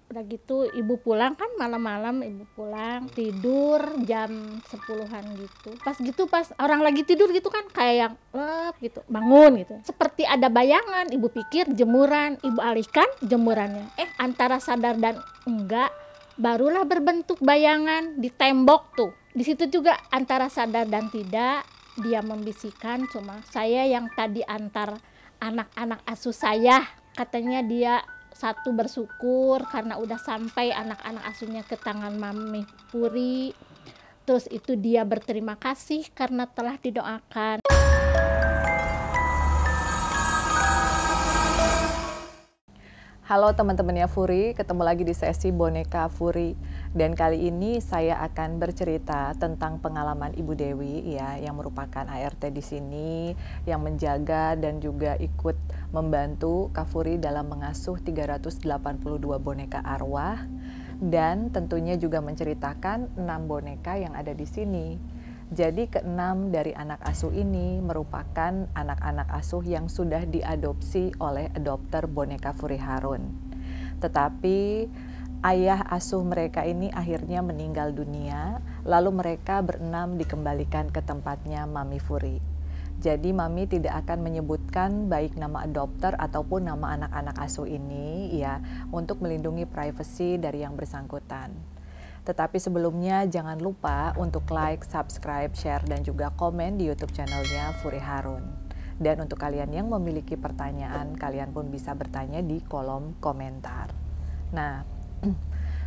Udah gitu ibu pulang kan malam-malam, ibu pulang tidur jam 10-an gitu. Pas orang lagi tidur gitu kan kayak yang lep gitu, bangun gitu. Seperti ada bayangan, ibu pikir jemuran, ibu alihkan jemurannya. Antara sadar dan enggak, barulah berbentuk bayangan di tembok tuh. Di situ juga antara sadar dan tidak, dia membisikkan, cuma saya yang tadi antar anak-anak asuh saya, katanya dia satu bersyukur karena udah sampai anak-anak asuhnya ke tangan Mami Puri. Terus itu dia berterima kasih karena telah didoakan. Halo teman-temannya Furi, ketemu lagi di sesi Boneka Furi. Dan kali ini saya akan bercerita tentang pengalaman Ibu Dewi ya, yang merupakan ART di sini, yang menjaga dan juga ikut membantu Kak Furi dalam mengasuh 382 boneka arwah, dan tentunya juga menceritakan 6 boneka yang ada di sini. Jadi keenam dari anak asuh ini merupakan anak-anak asuh yang sudah diadopsi oleh adopter boneka Furi Harun. Tetapi ayah asuh mereka ini akhirnya meninggal dunia, lalu mereka berenam dikembalikan ke tempatnya Mami Furi. Jadi Mami tidak akan menyebutkan baik nama adopter ataupun nama anak-anak asuh ini ya, untuk melindungi privasi dari yang bersangkutan. Tetapi sebelumnya jangan lupa untuk like, subscribe, share, dan juga komen di YouTube channelnya Furi Harun. Dan untuk kalian yang memiliki pertanyaan, kalian pun bisa bertanya di kolom komentar. Nah,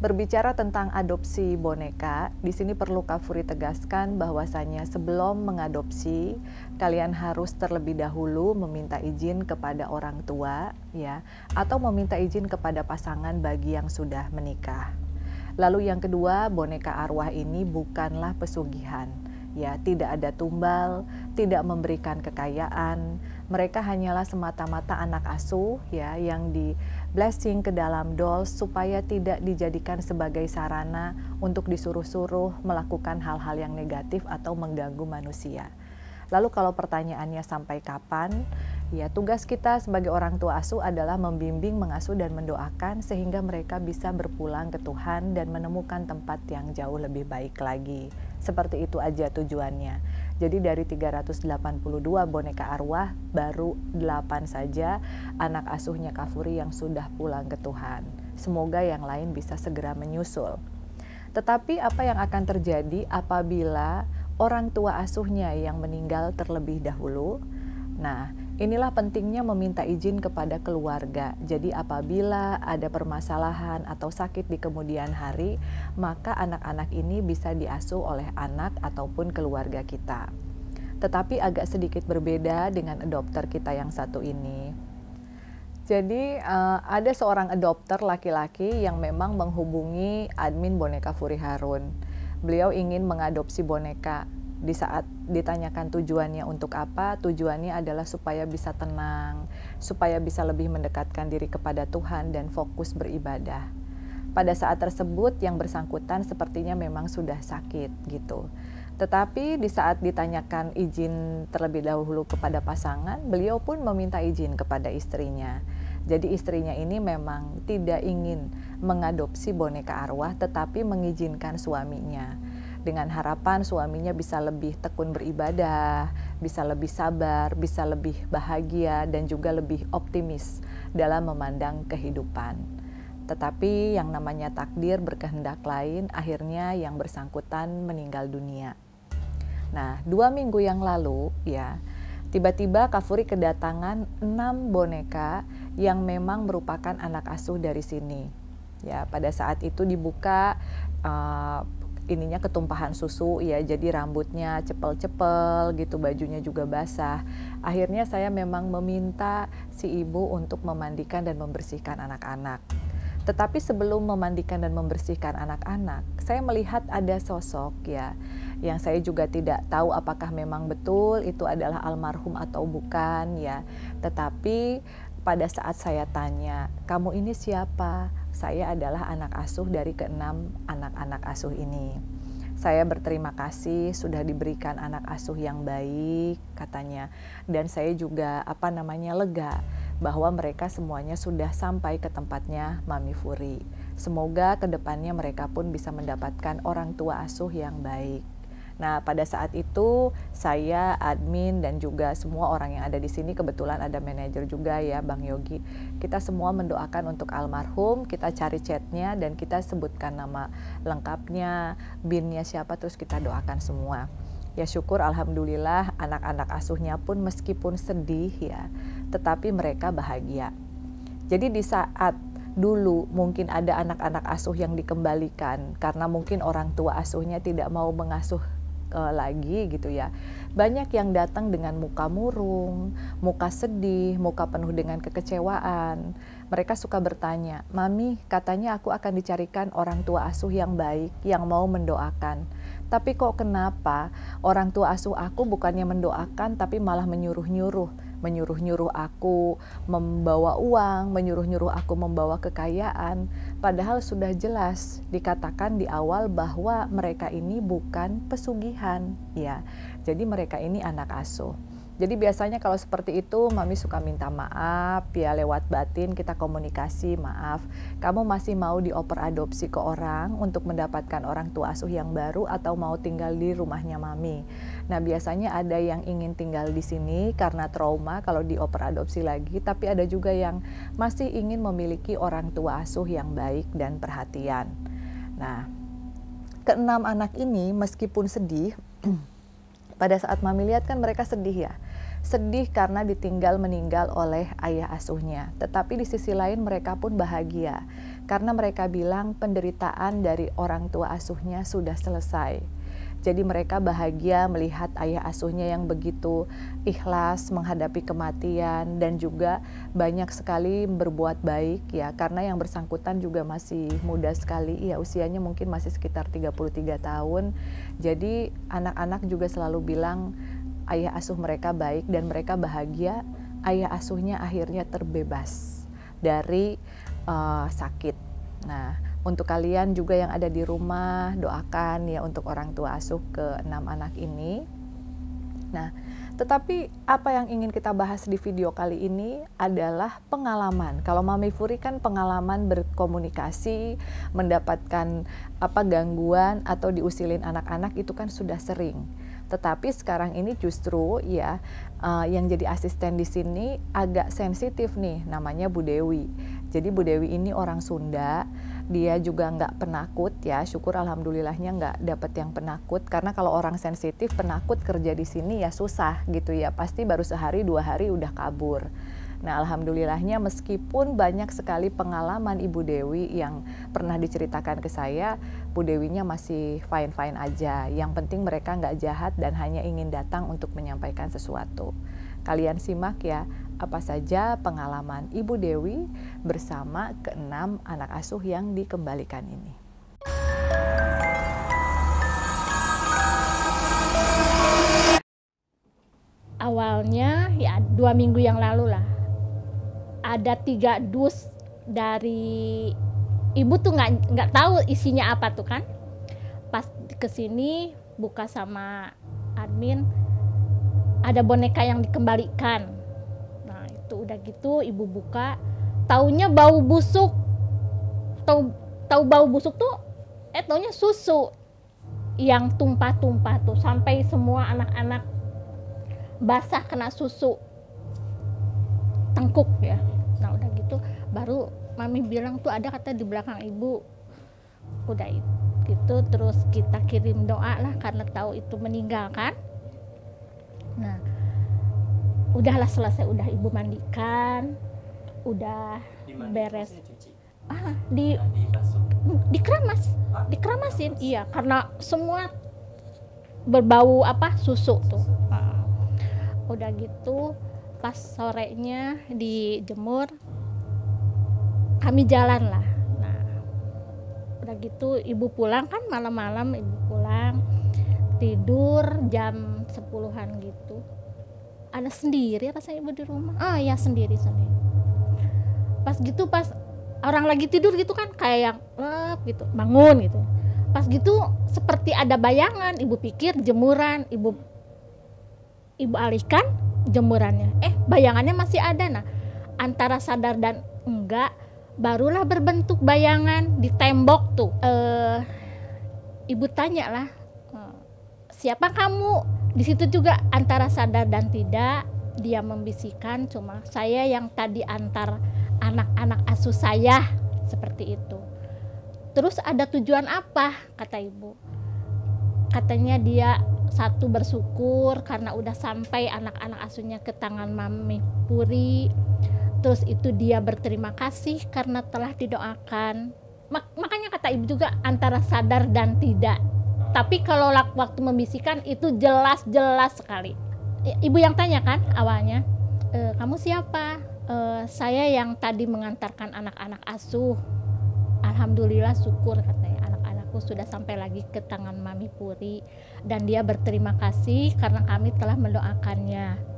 berbicara tentang adopsi boneka, di sini perlu Kak Furi tegaskan bahwasanya sebelum mengadopsi, kalian harus terlebih dahulu meminta izin kepada orang tua, ya, atau meminta izin kepada pasangan bagi yang sudah menikah. Lalu yang kedua, boneka arwah ini bukanlah pesugihan, ya, tidak ada tumbal, tidak memberikan kekayaan. Mereka hanyalah semata-mata anak asuh ya, yang di blessing ke dalam dolls supaya tidak dijadikan sebagai sarana untuk disuruh-suruh melakukan hal-hal yang negatif atau mengganggu manusia. Lalu kalau pertanyaannya sampai kapan? Ya, tugas kita sebagai orang tua asuh adalah membimbing, mengasuh, dan mendoakan sehingga mereka bisa berpulang ke Tuhan dan menemukan tempat yang jauh lebih baik lagi. Seperti itu aja tujuannya. Jadi dari 382 boneka arwah, baru 8 saja anak asuhnya Kak Furi yang sudah pulang ke Tuhan. Semoga yang lain bisa segera menyusul. Tetapi apa yang akan terjadi apabila orang tua asuhnya yang meninggal terlebih dahulu? Nah, inilah pentingnya meminta izin kepada keluarga. Jadi apabila ada permasalahan atau sakit di kemudian hari, maka anak-anak ini bisa diasuh oleh anak ataupun keluarga kita. Tetapi agak sedikit berbeda dengan adopter kita yang satu ini. Jadi ada seorang adopter laki-laki yang memang menghubungi admin boneka Furi Harun. Beliau ingin mengadopsi boneka. Di saat ditanyakan tujuannya untuk apa, tujuannya adalah supaya bisa tenang, supaya bisa lebih mendekatkan diri kepada Tuhan dan fokus beribadah. Pada saat tersebut yang bersangkutan sepertinya memang sudah sakit gitu. Tetapi di saat ditanyakan izin terlebih dahulu kepada pasangan, beliau pun meminta izin kepada istrinya. Jadi istrinya ini memang tidak ingin mengadopsi boneka arwah, tetapi mengizinkan suaminya. Dengan harapan suaminya bisa lebih tekun beribadah, bisa lebih sabar, bisa lebih bahagia, dan juga lebih optimis dalam memandang kehidupan. Tetapi yang namanya takdir berkehendak lain, akhirnya yang bersangkutan meninggal dunia. Nah, 2 minggu yang lalu ya, tiba-tiba Kak Furi kedatangan 6 boneka yang memang merupakan anak asuh dari sini. Ya, pada saat itu dibuka ininya ketumpahan susu ya, jadi rambutnya cepel-cepel gitu, bajunya juga basah. Akhirnya saya memang meminta si ibu untuk memandikan dan membersihkan anak-anak. Tetapi sebelum memandikan dan membersihkan anak-anak, saya melihat ada sosok ya, yang saya juga tidak tahu apakah memang betul itu adalah almarhum atau bukan ya. Tetapi pada saat saya tanya, kamu ini siapa? Saya adalah anak asuh dari keenam anak-anak asuh ini. Saya berterima kasih sudah diberikan anak asuh yang baik, katanya. Dan saya juga lega bahwa mereka semuanya sudah sampai ke tempatnya Mami Furi. Semoga kedepannya mereka pun bisa mendapatkan orang tua asuh yang baik. Nah, pada saat itu saya, admin, dan juga semua orang yang ada di sini, kebetulan ada manajer juga ya, Bang Yogi. Kita semua mendoakan untuk almarhum, kita cari chatnya dan kita sebutkan nama lengkapnya, BIN-nya siapa, terus kita doakan semua. Ya syukur alhamdulillah anak-anak asuhnya pun meskipun sedih ya, tetapi mereka bahagia. Jadi di saat dulu mungkin ada anak-anak asuh yang dikembalikan karena mungkin orang tua asuhnya tidak mau mengasuh lagi gitu ya. Banyak yang datang dengan muka murung, muka sedih, muka penuh dengan kekecewaan. Mereka suka bertanya, "Mami, katanya aku akan dicarikan orang tua asuh yang baik, yang mau mendoakan. Tapi kok kenapa orang tua asuh aku bukannya mendoakan tapi malah menyuruh-nyuruh aku membawa uang, menyuruh-nyuruh aku membawa kekayaan." Padahal sudah jelas dikatakan di awal bahwa mereka ini bukan pesugihan ya. Jadi mereka ini anak asuh. Jadi biasanya kalau seperti itu Mami suka minta maaf ya, lewat batin kita komunikasi, maaf kamu masih mau dioper adopsi ke orang untuk mendapatkan orang tua asuh yang baru atau mau tinggal di rumahnya Mami. Nah biasanya ada yang ingin tinggal di sini karena trauma kalau dioper adopsi lagi, tapi ada juga yang masih ingin memiliki orang tua asuh yang baik dan perhatian. Nah, keenam anak ini meskipun sedih, pada saat Mami lihat kan mereka sedih ya. Sedih karena ditinggal meninggal oleh ayah asuhnya. Tetapi di sisi lain mereka pun bahagia. Karena mereka bilang penderitaan dari orang tua asuhnya sudah selesai. Jadi mereka bahagia melihat ayah asuhnya yang begitu ikhlas menghadapi kematian. Dan juga banyak sekali berbuat baik ya. Karena yang bersangkutan juga masih muda sekali. Ya usianya mungkin masih sekitar 33 tahun. Jadi anak-anak juga selalu bilang ayah asuh mereka baik dan mereka bahagia ayah asuhnya akhirnya terbebas dari sakit. Nah, untuk kalian juga yang ada di rumah, doakan ya untuk orang tua asuh ke-6 anak ini. Nah, tetapi apa yang ingin kita bahas di video kali ini adalah pengalaman. Kalau Mami Furi kan pengalaman berkomunikasi, mendapatkan gangguan atau diusilin anak-anak itu kan sudah sering. Tetapi sekarang ini justru ya yang jadi asisten di sini agak sensitif nih, namanya Bu Dewi. Jadi Bu Dewi ini orang Sunda, dia juga nggak penakut ya, syukur alhamdulillahnya nggak dapet yang penakut. Karena kalau orang sensitif penakut kerja di sini ya susah gitu ya, pasti baru sehari 2 hari udah kabur. Nah alhamdulillahnya meskipun banyak sekali pengalaman Ibu Dewi yang pernah diceritakan ke saya, Bu Dewinya masih fine-fine aja. Yang penting mereka nggak jahat dan hanya ingin datang untuk menyampaikan sesuatu. Kalian simak ya, apa saja pengalaman Ibu Dewi bersama ke-6 anak asuh yang dikembalikan ini. Awalnya ya 2 minggu yang lalu lah. Ada 3 dus dari ibu tuh nggak tahu isinya apa tuh kan. Pas kesini buka sama admin ada boneka yang dikembalikan. Nah itu udah gitu ibu buka, taunya bau busuk. Tahu bau busuk tuh taunya susu yang tumpah-tumpah tuh sampai semua anak-anak basah kena susu tengkuk ya. Nah udah gitu baru Mami bilang tuh ada kata di belakang ibu. Udah gitu terus kita kirim doa lah karena tahu itu meninggal kan. Nah udahlah selesai, udah ibu mandikan, udah beres. Dikeramasin iya karena semua berbau susu tuh. Udah gitu pas sorenya dijemur kami jalan lah. Nah udah gitu ibu pulang kan malam-malam, ibu pulang tidur jam 10-an gitu. Ada sendiri rasanya ibu di rumah. Ya sendiri. Pas gitu pas orang lagi tidur gitu kan kayak yang gitu bangun gitu. Pas gitu seperti ada bayangan, ibu pikir jemuran, ibu alihkan jemurannya. Bayangannya masih ada. Nah antara sadar dan enggak barulah berbentuk bayangan di tembok tuh. Ibu tanya lah, siapa kamu? Di situ juga antara sadar dan tidak dia membisikkan, cuma saya yang tadi antar anak-anak asuh saya, seperti itu. Terus ada tujuan apa, kata ibu? Katanya dia satu bersyukur karena udah sampai anak-anak asuhnya ke tangan Mami Puri. Terus itu dia berterima kasih karena telah didoakan. Makanya kata ibu juga antara sadar dan tidak. Tapi kalau waktu membisikkan itu jelas-jelas sekali. Ibu yang tanya kan awalnya, kamu siapa? Saya yang tadi mengantarkan anak-anak asuh. Alhamdulillah syukur katanya, anak-anakku sudah sampai lagi ke tangan Mami Puri. Dan dia berterima kasih karena kami telah mendoakannya.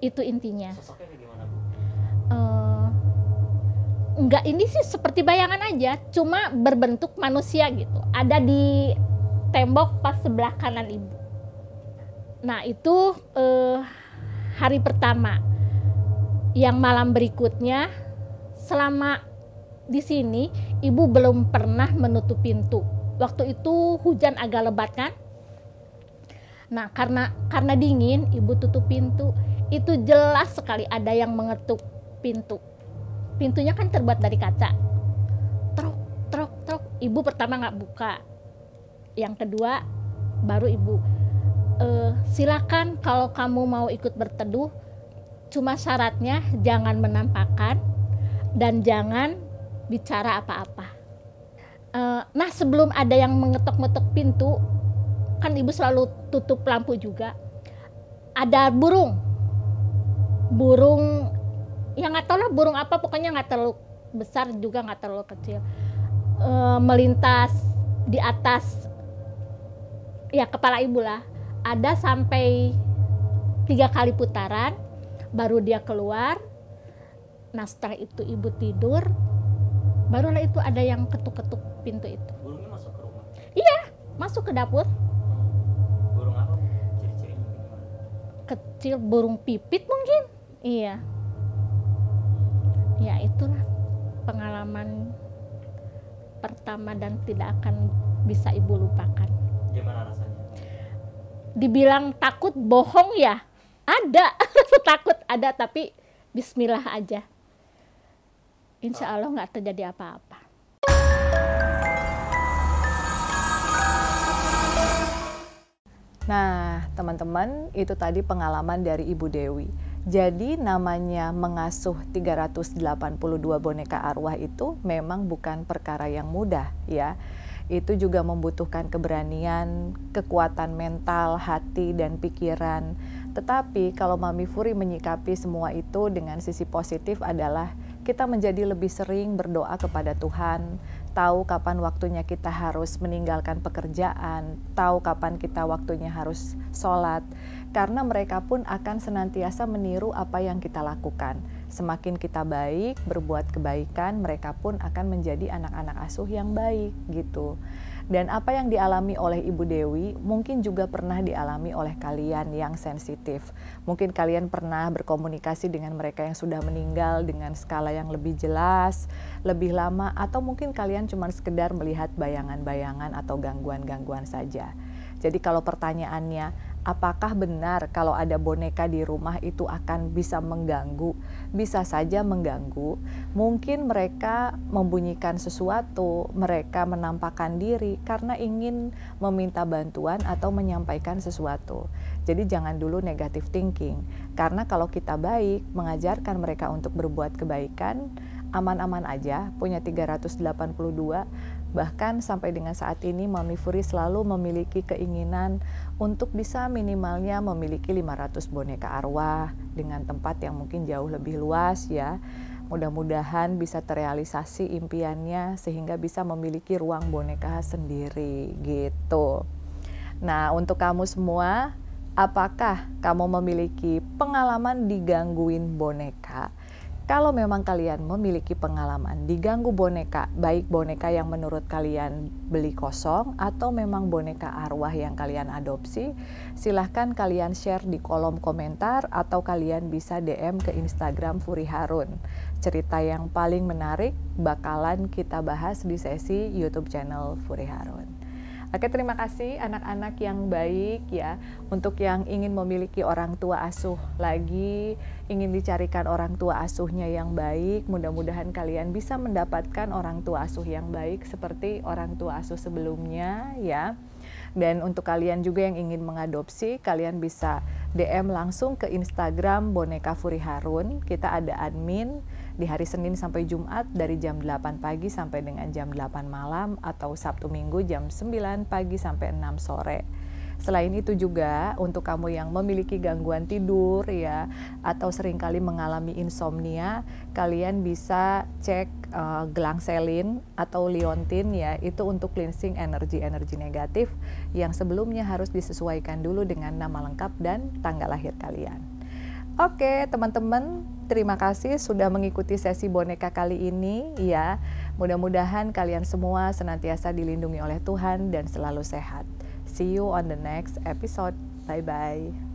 Itu intinya. Sosoknya gimana, Bu? Enggak, ini sih seperti bayangan aja, cuma berbentuk manusia gitu. Ada di tembok pas sebelah kanan ibu. Nah itu hari pertama. Yang malam berikutnya, selama di sini ibu belum pernah menutup pintu. Waktu itu hujan agak lebat kan. Nah karena dingin, ibu tutup pintu. Itu jelas sekali ada yang mengetuk pintu. Pintunya kan terbuat dari kaca. Trok, trok, trok. Ibu pertama nggak buka. Yang kedua baru ibu, silakan kalau kamu mau ikut berteduh. Cuma syaratnya jangan menampakkan dan jangan bicara apa-apa. Nah sebelum ada yang mengetok-ngetok pintu, kan ibu selalu tutup lampu juga. Ada burung yang nggak tahu lah burung apa, pokoknya nggak terlalu besar juga nggak terlalu kecil, melintas di atas ya kepala ibu lah. Ada sampai 3 kali putaran baru dia keluar. Nah setelah itu ibu tidur, barulah itu ada yang ketuk-ketuk pintu itu. Burungnya masuk ke rumah? Iya, masuk ke dapur. Burung apa, Bu? Ciri-cirinya gimana? Kecil, burung pipit mungkin. Iya. Ya itulah pengalaman pertama dan tidak akan bisa ibu lupakan. Gimana rasanya? Dibilang takut bohong ya? Ada, takut ada, tapi bismillah aja. Insya Allah nggak terjadi apa-apa. Nah, teman-teman, itu tadi pengalaman dari Ibu Dewi. Jadi namanya mengasuh 382 boneka arwah itu memang bukan perkara yang mudah ya. Itu juga membutuhkan keberanian, kekuatan mental, hati, dan pikiran. Tetapi kalau Mami Furi menyikapi semua itu dengan sisi positif adalah kita menjadi lebih sering berdoa kepada Tuhan, tahu kapan waktunya kita harus meninggalkan pekerjaan, tahu kapan kita waktunya harus sholat, karena mereka pun akan senantiasa meniru apa yang kita lakukan. Semakin kita baik, berbuat kebaikan, mereka pun akan menjadi anak-anak asuh yang baik gitu. Dan apa yang dialami oleh Ibu Dewi mungkin juga pernah dialami oleh kalian yang sensitif. Mungkin kalian pernah berkomunikasi dengan mereka yang sudah meninggal dengan skala yang lebih jelas, lebih lama, atau mungkin kalian cuma sekedar melihat bayangan-bayangan atau gangguan-gangguan saja. Jadi kalau pertanyaannya, apakah benar kalau ada boneka di rumah itu akan bisa mengganggu? Bisa saja mengganggu. Mungkin mereka membunyikan sesuatu, mereka menampakkan diri karena ingin meminta bantuan atau menyampaikan sesuatu. Jadi jangan dulu negative thinking. Karena kalau kita baik, mengajarkan mereka untuk berbuat kebaikan, aman-aman aja, punya 382. Bahkan sampai dengan saat ini Mami Furi selalu memiliki keinginan untuk bisa minimalnya memiliki 500 boneka arwah dengan tempat yang mungkin jauh lebih luas ya. Mudah-mudahan bisa terrealisasi impiannya sehingga bisa memiliki ruang boneka sendiri gitu. Nah, untuk kamu semua, apakah kamu memiliki pengalaman digangguin boneka? Kalau memang kalian memiliki pengalaman diganggu boneka, baik boneka yang menurut kalian beli kosong atau memang boneka arwah yang kalian adopsi, silahkan kalian share di kolom komentar atau kalian bisa DM ke Instagram Furi Harun. Cerita yang paling menarik bakalan kita bahas di sesi YouTube channel Furi Harun. Oke, terima kasih anak-anak yang baik ya. Untuk yang ingin memiliki orang tua asuh lagi, ingin dicarikan orang tua asuhnya yang baik, mudah-mudahan kalian bisa mendapatkan orang tua asuh yang baik seperti orang tua asuh sebelumnya ya. Dan untuk kalian juga yang ingin mengadopsi, kalian bisa DM langsung ke Instagram Boneka Furi Harun. Kita ada admin di hari Senin sampai Jumat dari jam 8 pagi sampai dengan jam 8 malam atau Sabtu Minggu jam 9 pagi sampai 6 sore. Selain itu juga untuk kamu yang memiliki gangguan tidur ya atau seringkali mengalami insomnia, kalian bisa cek gelang selin atau liontin ya, itu untuk cleansing energi-energi negatif yang sebelumnya harus disesuaikan dulu dengan nama lengkap dan tanggal lahir kalian. Oke, teman-teman, terima kasih sudah mengikuti sesi boneka kali ini ya. Mudah-mudahan kalian semua senantiasa dilindungi oleh Tuhan dan selalu sehat. See you on the next episode. Bye-bye.